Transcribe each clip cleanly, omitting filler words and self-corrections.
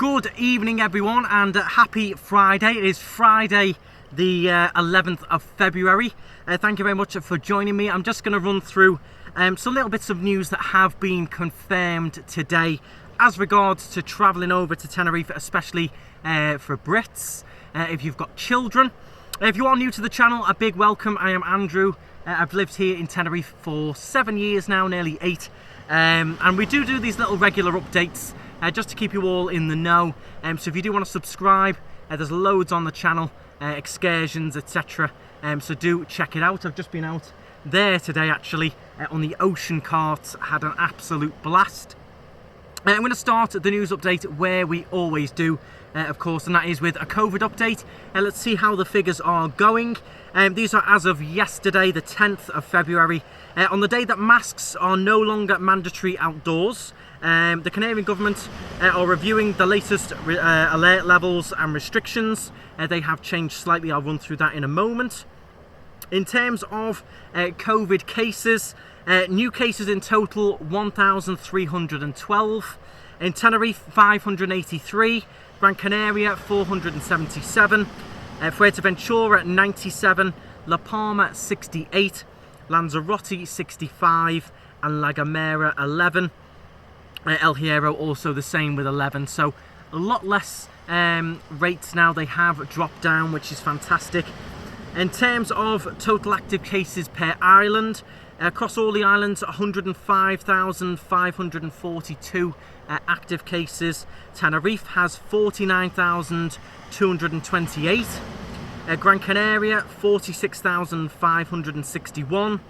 Good evening everyone, and happy Friday. It is Friday the 11th of February. Thank you very much for joining me. I'm just going to run through some little bits of news that have been confirmed today as regards to travelling over to Tenerife, especially for Brits, if you've got children. If you are new to the channel, a big welcome. I am Andrew. I've lived here in Tenerife for 7 years now, nearly 8. And we do these little regular updates just to keep you all in the know. So if you do want to subscribe, there's loads on the channel, excursions, etc. So do check it out. I've just been out there today actually on the ocean carts, had an absolute blast. I'm going to start the news update where we always do, of course, and that is with a COVID update. Let's see how the figures are going. These are as of yesterday, the 10th of February, on the day that masks are no longer mandatory outdoors. The Canarian government are reviewing the latest alert levels and restrictions. They have changed slightly. I'll run through that in a moment. In terms of COVID cases, new cases in total 1,312. In Tenerife 583, Gran Canaria 477, Fuerteventura 97, La Palma 68, Lanzarote 65, and La Gomera 11. El Hierro also the same with 11, so a lot less rates now. They have dropped down, which is fantastic. In terms of total active cases per island, across all the islands, 105,542 active cases. Tenerife has 49,228. Gran Canaria, 46,561.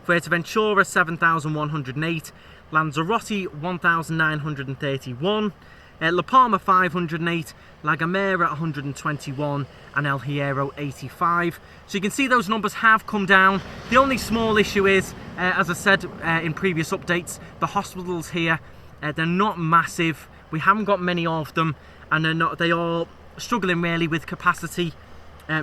Fuerteventura, 7,108. Lanzarote, 1,931. La Palma 508, La Gomera 121, and El Hierro 85. So you can see those numbers have come down. The only small issue is, as I said in previous updates, the hospitals here, they're not massive. We haven't got many of them, and they are struggling really with capacity.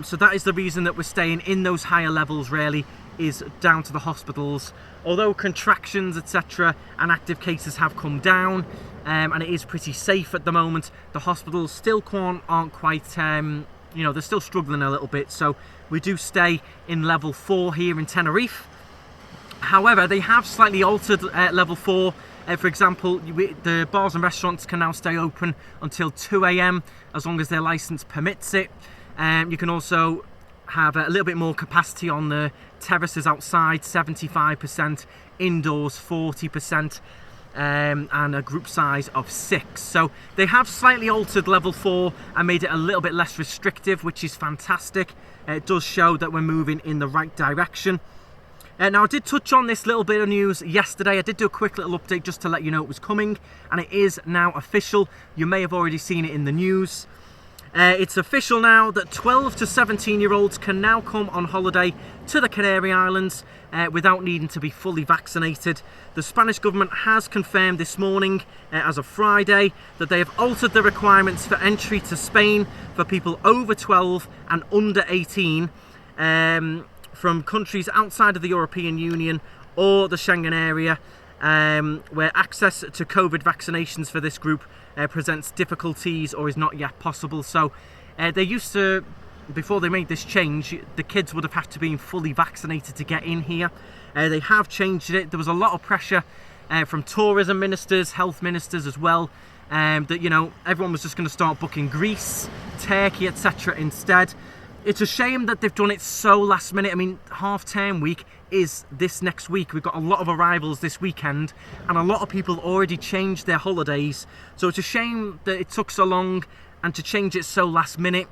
So that is the reason that we're staying in those higher levels, really, is down to the hospitals. Although contractions, etc., and active cases have come down, and it is pretty safe at the moment, the hospitals still aren't quite, they're still struggling a little bit. So we do stay in level 4 here in Tenerife. However, they have slightly altered level 4. For example, the bars and restaurants can now stay open until 2 AM as long as their license permits it. You can also have a little bit more capacity on the terraces outside, 75%, indoors 40%, and a group size of 6. So they have slightly altered level 4 and made it a little bit less restrictive, which is fantastic. It does show that we're moving in the right direction. Now, I did touch on this little bit of news yesterday. I did do a quick little update just to let you know it was coming, and it is now official. You may have already seen it in the news. It's official now that 12 to 17-year-olds can now come on holiday to the Canary Islands without needing to be fully vaccinated. The Spanish government has confirmed this morning, as of Friday, that they have altered the requirements for entry to Spain for people over 12 and under 18 from countries outside of the European Union or the Schengen area, where access to COVID vaccinations for this group presents difficulties or is not yet possible. So they used to, before they made this change, the kids would have had to be fully vaccinated to get in here. They have changed it. There was a lot of pressure from tourism ministers, health ministers as well, that everyone was just going to start booking Greece, Turkey, etc. instead. It's a shame that they've done it so last minute. I mean, half-term week is this next week. We've got a lot of arrivals this weekend, and a lot of people already changed their holidays. So it's a shame that it took so long and to change it so last minute,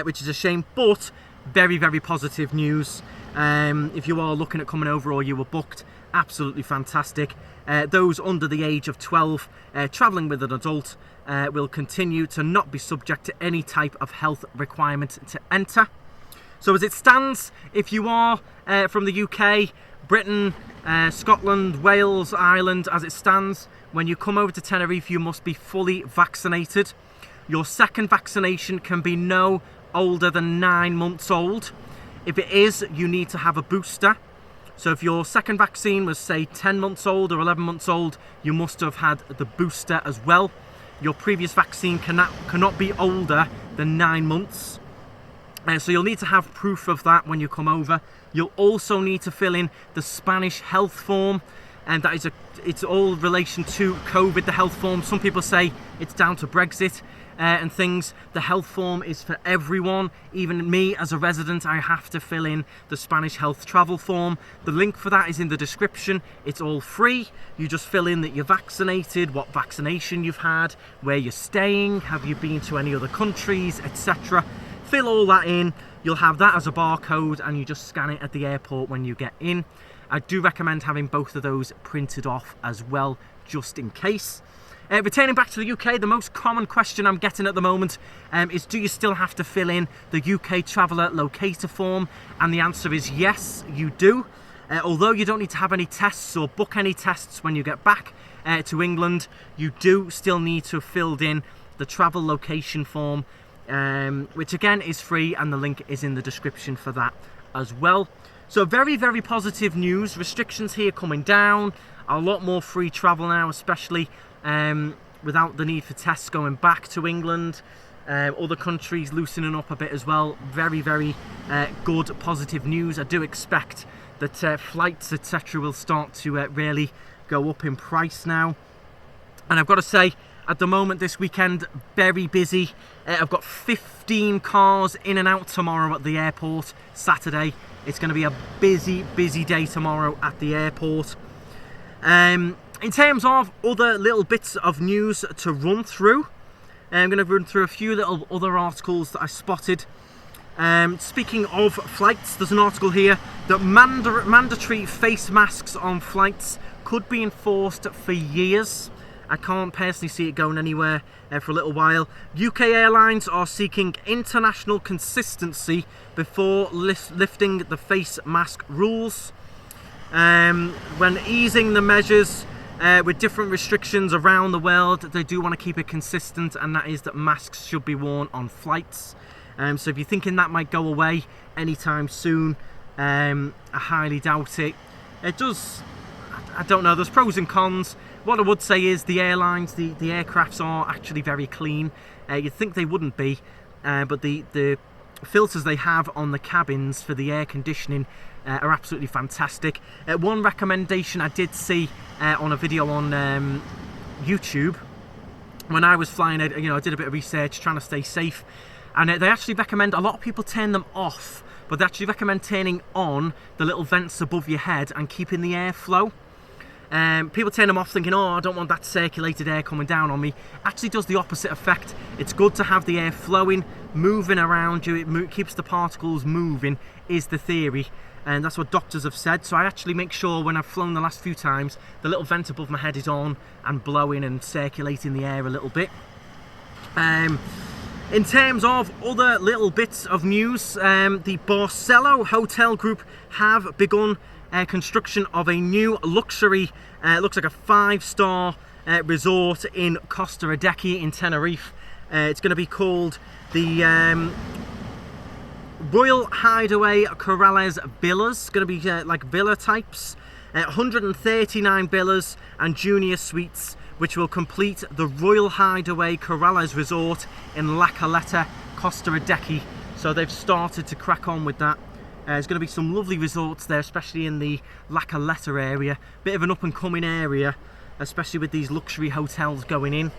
which is a shame, but very, very positive news. If you are looking at coming over or you were booked, absolutely fantastic. Those under the age of 12 travelling with an adult will continue to not be subject to any type of health requirement to enter. So as it stands, if you are from the UK, Britain, Scotland, Wales, Ireland, as it stands, when you come over to Tenerife, you must be fully vaccinated. Your second vaccination can be no older than 9 months old. If it is, you need to have a booster. So if your second vaccine was, say, 10 months old or 11 months old, you must have had the booster as well. your previous vaccine cannot be older than 9 months. So you'll need to have proof of that when you come over. You'll also need to fill in the Spanish health form, and that is it's all relation to COVID, the health form. Some people say it's down to Brexit and things. The health form is for everyone. Even me as a resident, I have to fill in the Spanish health travel form. The link for that is in the description. It's all free. You just fill in that you're vaccinated, what vaccination you've had, where you're staying, have you been to any other countries, etc. Fill all that in. You'll have that as a barcode, and you just scan it at the airport when you get in. I do recommend having both of those printed off as well, just in case. Returning back to the UK, the most common question I'm getting at the moment is, do you still have to fill in the UK Traveller Locator form? And the answer is yes, you do. Although you don't need to have any tests or book any tests when you get back to England, you do still need to have filled in the travel location form, which again is free, and the link is in the description for that as well. So very, very positive news. Restrictions here coming down, a lot more free travel now, especially without the need for tests going back to England. Other countries loosening up a bit as well. Very, very good positive news. I do expect that flights, etc. will start to really go up in price now. And I've got to say, at the moment this weekend, very busy. I've got 15 cars in and out tomorrow at the airport. Saturday, it's going to be a busy, busy day tomorrow at the airport. In terms of other little bits of news to run through, I'm going to run through a few little other articles that I spotted. Speaking of flights, there's an article here that mandatory face masks on flights could be enforced for years. I can't personally see it going anywhere for a little while. UK airlines are seeking international consistency before lifting the face mask rules. When easing the measures with different restrictions around the world, they do want to keep it consistent, and that is that masks should be worn on flights. So if you're thinking that might go away anytime soon, I highly doubt it. It does, I don't know, there's pros and cons. What I would say is the airlines, the aircrafts are actually very clean. You'd think they wouldn't be, but the filters they have on the cabins for the air conditioning are absolutely fantastic. One recommendation I did see on a video on YouTube when I was flying, I did a bit of research trying to stay safe, and they actually recommend, a lot of people turn them off, but they actually recommend turning on the little vents above your head and keeping the airflow. People turn them off thinking, oh, I don't want that circulated air coming down on me. Actually does the opposite effect. It's good to have the air flowing, moving around you. It keeps the particles moving, is the theory. And that's what doctors have said. So I actually make sure when I've flown the last few times, the little vent above my head is on and blowing and circulating the air a little bit. In terms of other little bits of news, the Barcelo Hotel Group have begun construction of a new luxury, looks like a 5-star resort in Costa Rica in Tenerife. It's going to be called the Royal Hideaway Corrales Villas. It's going to be like villa types, 139 villas and junior suites, which will complete the Royal Hideaway Corrales Resort in La Caleta, Costa Rica. So they've started to crack on with that. There's going to be some lovely resorts there, especially in the La Caleta area. Bit of an up-and-coming area, especially with these luxury hotels going in.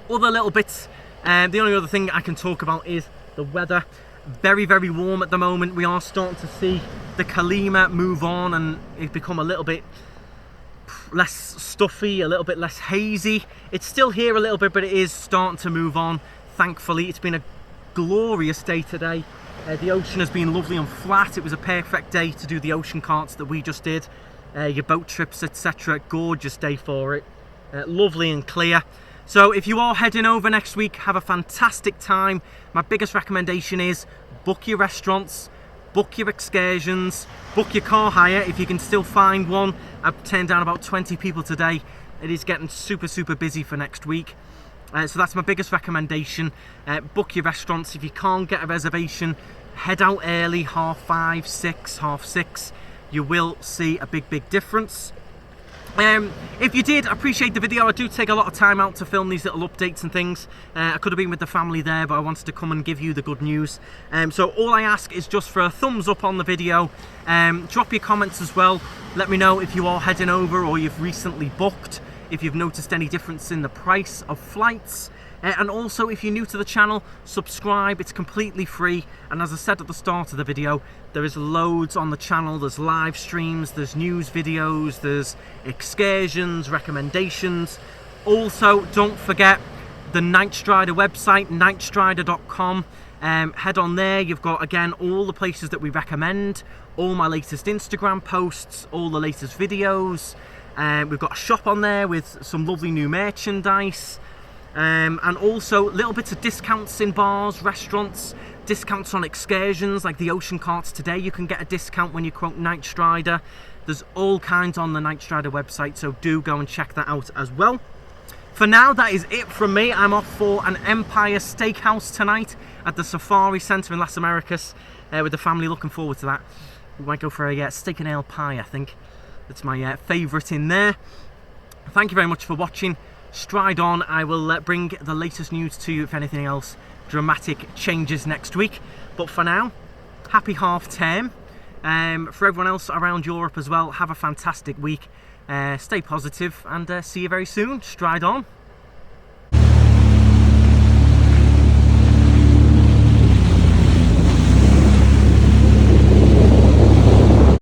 Other little bits, the only other thing I can talk about is the weather. Very, very warm at the moment. We are starting to see the Kalima move on and it become a little bit less stuffy, a little bit less hazy. It's still here a little bit, but it is starting to move on. Thankfully, it's been a glorious day today. The ocean has been lovely and flat. It was a perfect day to do the ocean carts that we just did, your boat trips, etc. Gorgeous day for it, lovely and clear. So if you are heading over next week, have a fantastic time. My biggest recommendation is book your restaurants, book your excursions, book your car hire if you can still find one. I've turned down about 20 people today. It is getting super, super busy for next week. So that's my biggest recommendation. Book your restaurants. If you can't get a reservation, head out early, 5:30, 6, 6:30. You will see a big, big difference. If you did appreciate the video, I do take a lot of time out to film these little updates and things. I could have been with the family there, but I wanted to come and give you the good news. So all I ask is just for a thumbs up on the video. Drop your comments as well. Let me know if you are heading over or you've recently booked, if you've noticed any difference in the price of flights. And also, if you're new to the channel, subscribe. It's completely free. And as I said at the start of the video, there is loads on the channel. There's live streams, there's news videos, there's excursions, recommendations. Also, don't forget the KnightStrider website, KnightStrider.com. Head on there. You've got, again, all the places that we recommend, all my latest Instagram posts, all the latest videos. We've got a shop on there with some lovely new merchandise. And also little bits of discounts in bars, restaurants, discounts on excursions like the ocean carts today. You can get a discount when you quote KnightStrider. There's all kinds on the KnightStrider website, so do go and check that out as well. For now, that is it from me. I'm off for an Empire Steakhouse tonight at the Safari Centre in Las Americas with the family. Looking forward to that. We might go for a steak and ale pie, I think. That's my favourite in there. Thank you very much for watching. Stride on. I will bring the latest news to you, if anything else, dramatic changes next week. But for now, happy half term. For everyone else around Europe as well, have a fantastic week. Stay positive and see you very soon. Stride on.